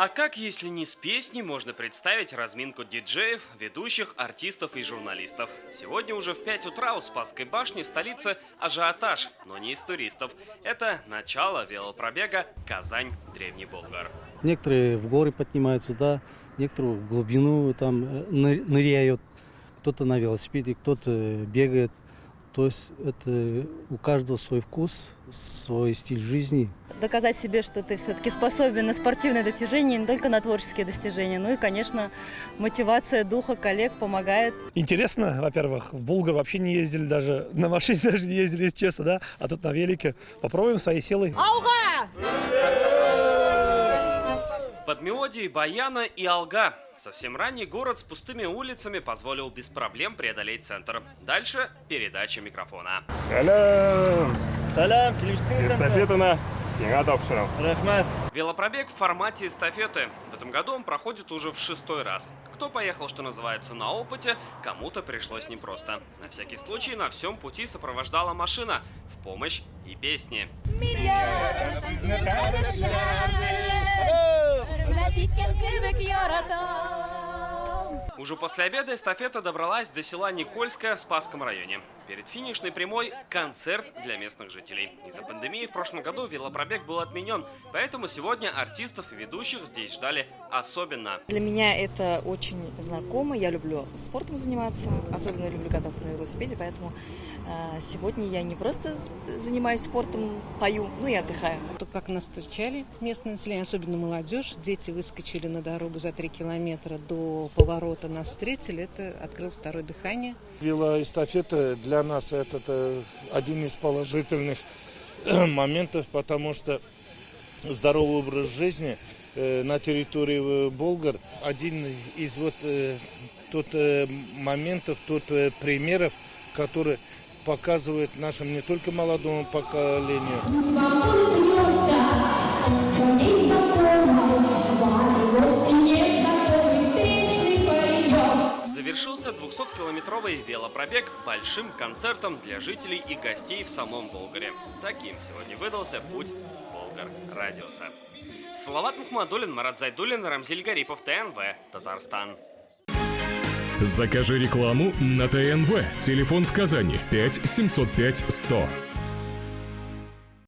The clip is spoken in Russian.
А как, если не с песней, можно представить разминку диджеев, ведущих, артистов и журналистов? Сегодня уже в 5 утра у Спасской башни в столице ажиотаж, но не из туристов. Это начало велопробега «Казань-Древний Болгар». Некоторые в горы поднимаются, да, некоторые в глубину там ныряют, кто-то на велосипеде, кто-то бегает. То есть это у каждого свой вкус, свой стиль жизни. Доказать себе, что ты все-таки способен на спортивные достижения, не только на творческие достижения. Ну и, конечно, мотивация духа коллег помогает. Интересно, во-первых, в Болгар вообще не ездили, даже на машине даже не ездили, если честно, да? А тут на велике. Попробуем своей силой. Под мелодии баяна и алга. Совсем ранний город с пустыми улицами позволил без проблем преодолеть центр. Дальше передача микрофона. Салям! Салям, Эстафетана сиңа тапшырам. Рахмат. Велопробег в формате эстафеты. В этом году он проходит уже в 6-й раз. Кто поехал, что называется, на опыте, кому-то пришлось непросто. На всякий случай на всем пути сопровождала машина. В помощь и песни. Уже после обеда эстафета добралась до села Никольское в Спасском районе. Перед финишной прямой концерт для местных жителей. Из-за пандемии в прошлом году велопробег был отменен, поэтому сегодня артистов и ведущих здесь ждали особенно. Для меня это очень знакомо. Я люблю спортом заниматься, особенно люблю кататься на велосипеде, поэтому сегодня я не просто занимаюсь спортом, пою, но и отдыхаю. Как нас встречали местное население, особенно молодежь, дети выскочили на дорогу за 3 километра до поворота, нас встретили, это открылось второе дыхание. Велоэстафета для нас это один из положительных моментов, потому что здоровый образ жизни на территории Болгар один из моментов, примеров, который показывает нашему не только молодому поколению. Завершился 200-километровый велопробег большим концертом для жителей и гостей в самом Болгаре. Таким сегодня выдался путь Болгар Радиуса. Салават Мухмадуллин, Марат Зайдуллин, Рамзиль Гарипов, ТНВ, Татарстан. Закажи рекламу на ТНВ. Телефон в Казани 5 705 100.